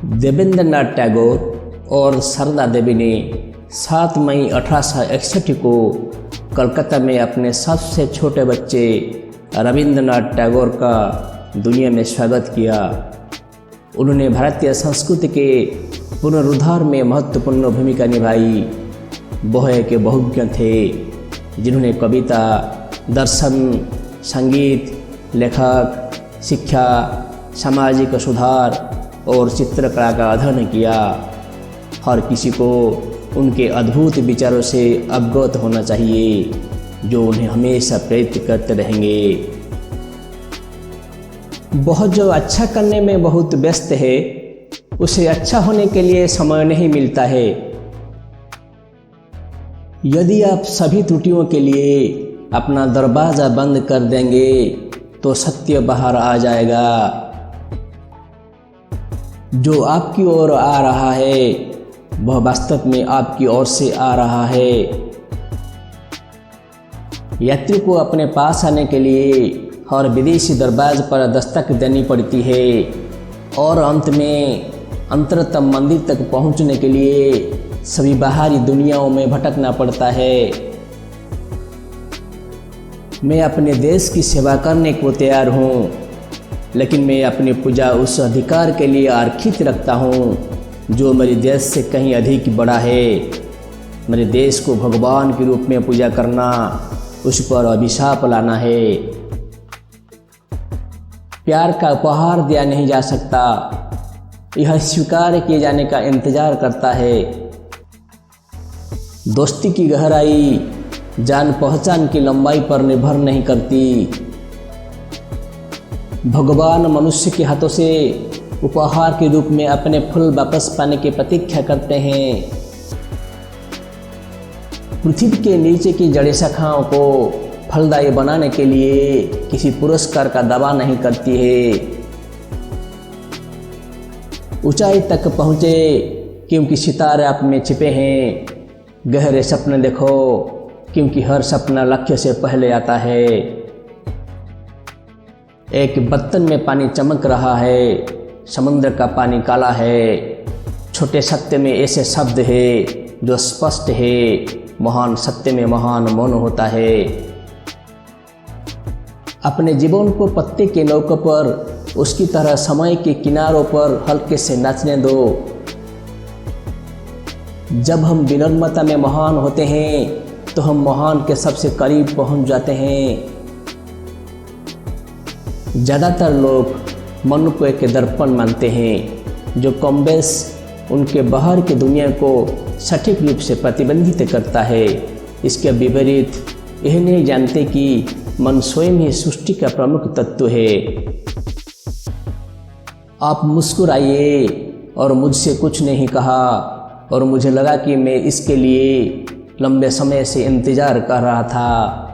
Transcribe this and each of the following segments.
देवेंद्रनाथ टैगोर और शारदा देवी ने 7 मई 1861 को कलकत्ता में अपने सबसे छोटे बच्चे रविंद्रनाथ टैगोर का दुनिया में स्वागत किया। उन्होंने भारतीय संस्कृति के पुनरुद्धार में महत्वपूर्ण भूमिका निभाई। वह एक बहुज्ञ थे जिन्होंने कविता, दर्शन, संगीत, लेखक, शिक्षा, सामाजिक सुधार और चित्रकला का अध्ययन किया। हर किसी को उनके अद्भुत विचारों से अवगत होना चाहिए, जो उन्हें हमेशा प्रेरित करते रहेंगे। वह जो अच्छा करने में बहुत व्यस्त है, उसे अच्छा होने के लिए समय नहीं मिलता है। यदि आप सभी त्रुटियों के लिए अपना दरवाज़ा बंद कर देंगे तो सत्य बाहर आ जाएगा। जो आपकी ओर आ रहा है वह वास्तव में आपकी ओर से आ रहा है। यात्री को अपने पास आने के लिए हर विदेशी दरवाजे पर दस्तक देनी पड़ती है और अंत में अंतरतम मंदिर तक पहुंचने के लिए सभी बाहरी दुनियाओं में भटकना पड़ता है। मैं अपने देश की सेवा करने को तैयार हूँ, लेकिन मैं अपनी पूजा उस अधिकार के लिए आरक्षित रखता हूँ जो मेरे देश से कहीं अधिक बड़ा है। मेरे देश को भगवान के रूप में पूजा करना उस पर अभिशाप लाना है। प्यार का उपहार दिया नहीं जा सकता, यह स्वीकार किए जाने का इंतजार करता है। दोस्ती की गहराई जान पहचान की लंबाई पर निर्भर नहीं करती। भगवान मनुष्य के हाथों से उपहार के रूप में अपने फूल वापस पाने की प्रतीक्षा करते हैं। पृथ्वी के नीचे की जड़ी शाखाओं को फलदायी बनाने के लिए किसी पुरस्कार का दावा नहीं करती है। ऊंचाई तक पहुँचे क्योंकि सितारे आप में छिपे हैं। गहरे सपने देखो क्योंकि हर सपना लक्ष्य से पहले आता है। एक बर्तन में पानी चमक रहा है, समुद्र का पानी काला है। छोटे सत्य में ऐसे शब्द है जो स्पष्ट है। महान सत्य में महान मौन होता है। अपने जीवन को पत्ते के नौके पर उसकी तरह समय के किनारों पर हल्के से नाचने दो। जब हम विनम्रता में महान होते हैं तो हम महान के सबसे करीब पहुंच जाते हैं। ज़्यादातर लोग मन को एक दर्पण मानते हैं जो कमबेश उनके बाहर की दुनिया को सटीक रूप से प्रतिबंधित करता है। इसके विपरीत यह नहीं जानते कि मन स्वयं ही सृष्टि का प्रमुख तत्व है। आप मुस्कुराइए और मुझसे कुछ नहीं कहा और मुझे लगा कि मैं इसके लिए लंबे समय से इंतजार कर रहा था।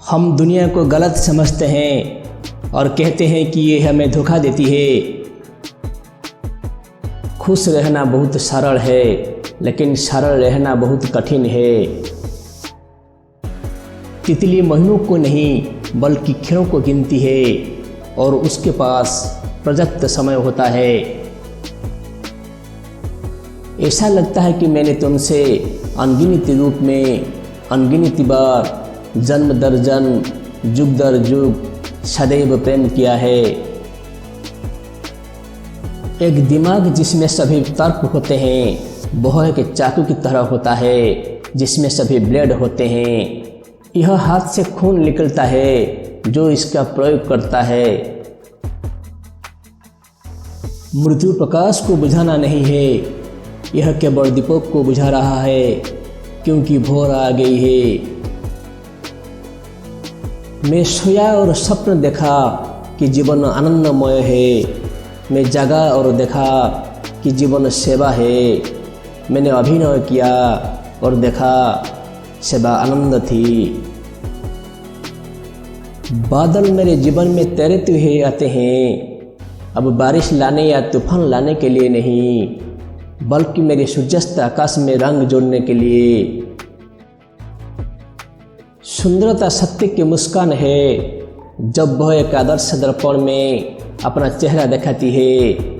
हम दुनिया को गलत समझते हैं और कहते हैं कि ये हमें धोखा देती है। खुश रहना बहुत सरल है, लेकिन सरल रहना बहुत कठिन है। तितली महीनों को नहीं बल्कि क्षणों को गिनती है और उसके पास पर्याप्त समय होता है। ऐसा लगता है कि मैंने तुमसे अनगिनत रूप में अनगिनत बार जन्म दर जन्म जुग दर जुग सदैव प्रेम किया है। एक दिमाग जिसमें सभी तर्क होते हैं वह एक चाकू की तरह होता है जिसमें सभी ब्लेड होते हैं। यह हाथ से खून निकलता है जो इसका प्रयोग करता है। मृत्यु प्रकाश को बुझाना नहीं है, यह केवल दीपक को बुझा रहा है क्योंकि भोर आ गई है। मैं सोया और स्वप्न देखा कि जीवन आनंदमय है। मैं जागा और देखा कि जीवन सेवा है। मैंने अभिनय किया और देखा सेवा आनंद थी। बादल मेरे जीवन में तैरते हुए आते हैं, अब बारिश लाने या तूफान लाने के लिए नहीं, बल्कि मेरे सूर्यास्त आकाश में रंग जोड़ने के लिए। सुंदरता सत्य की मुस्कान है जब वह एक आदर्श दर्पण में अपना चेहरा दिखाती है।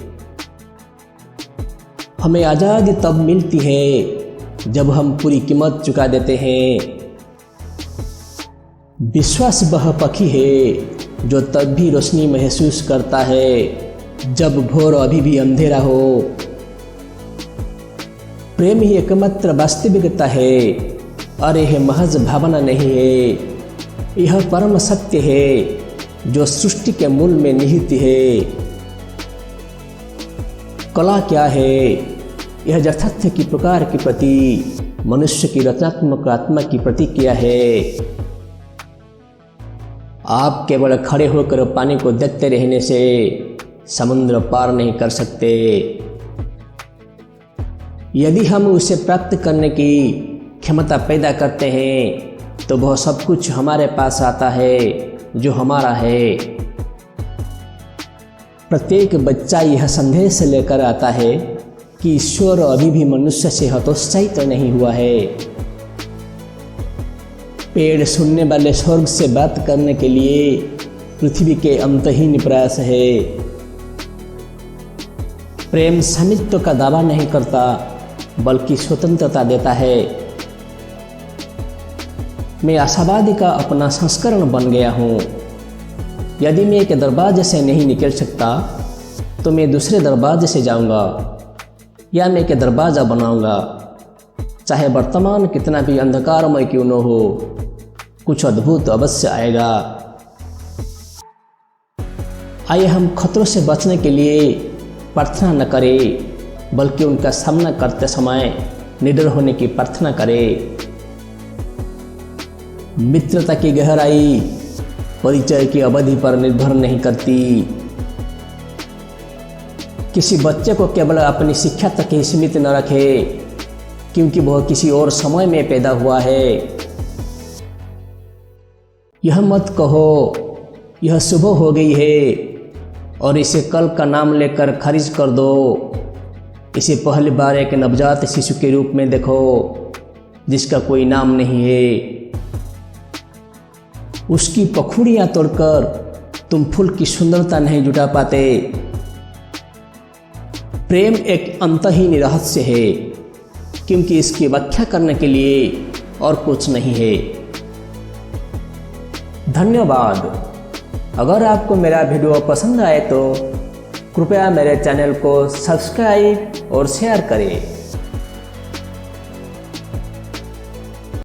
हमें आज़ादी तब मिलती है जब हम पूरी कीमत चुका देते हैं। विश्वास वह पक्षी है जो तब भी रोशनी महसूस करता है जब भोर अभी भी अंधेरा हो। प्रेम ही एकमात्र वास्तविकता है और यह महज भावना नहीं है, यह परम सत्य है जो सृष्टि के मूल में निहित है। कला क्या है? यह यथार्थ की पुकार के प्रति मनुष्य की रचनात्मक आत्मा की प्रतिक्रिया है। आप केवल खड़े होकर पानी को देखते रहने से समुद्र पार नहीं कर सकते। यदि हम उसे प्राप्त करने की क्षमता पैदा करते हैं तो वह सब कुछ हमारे पास आता है जो हमारा है। प्रत्येक बच्चा यह संदेश लेकर आता है कि ईश्वर अभी भी मनुष्य से हतोत्साहित नहीं हुआ है। पेड़ सुनने वाले स्वर्ग से बात करने के लिए पृथ्वी के अंतहीन प्रयास है। प्रेम स्वामित्व का दावा नहीं करता बल्कि स्वतंत्रता देता है। मैं आशावादी का अपना संस्करण बन गया हूँ। यदि मैं एक दरवाजे से नहीं निकल सकता तो मैं दूसरे दरवाजे से जाऊँगा या मैं एक दरवाज़ा बनाऊँगा। चाहे वर्तमान कितना भी अंधकारमय क्यों न हो, कुछ अद्भुत अवश्य आएगा। आइए हम खतरों से बचने के लिए प्रार्थना न करें बल्कि उनका सामना करते समय निडर होने की प्रार्थना करें। मित्रता की गहराई परिचय की अवधि पर निर्भर नहीं करती। किसी बच्चे को केवल अपनी शिक्षा तक ही सीमित न रखें क्योंकि वह किसी और समय में पैदा हुआ है। यह मत कहो यह सुबह हो गई है और इसे कल का नाम लेकर खारिज कर दो। इसे पहली बार एक नवजात शिशु के रूप में देखो जिसका कोई नाम नहीं है। उसकी पखुड़ियाँ तोड़कर तुम फूल की सुंदरता नहीं जुटा पाते। प्रेम एक अंतहीन रहस्य है क्योंकि इसकी व्याख्या करने के लिए और कुछ नहीं है। धन्यवाद। अगर आपको मेरा वीडियो पसंद आए तो कृपया मेरे चैनल को सब्सक्राइब और शेयर करें।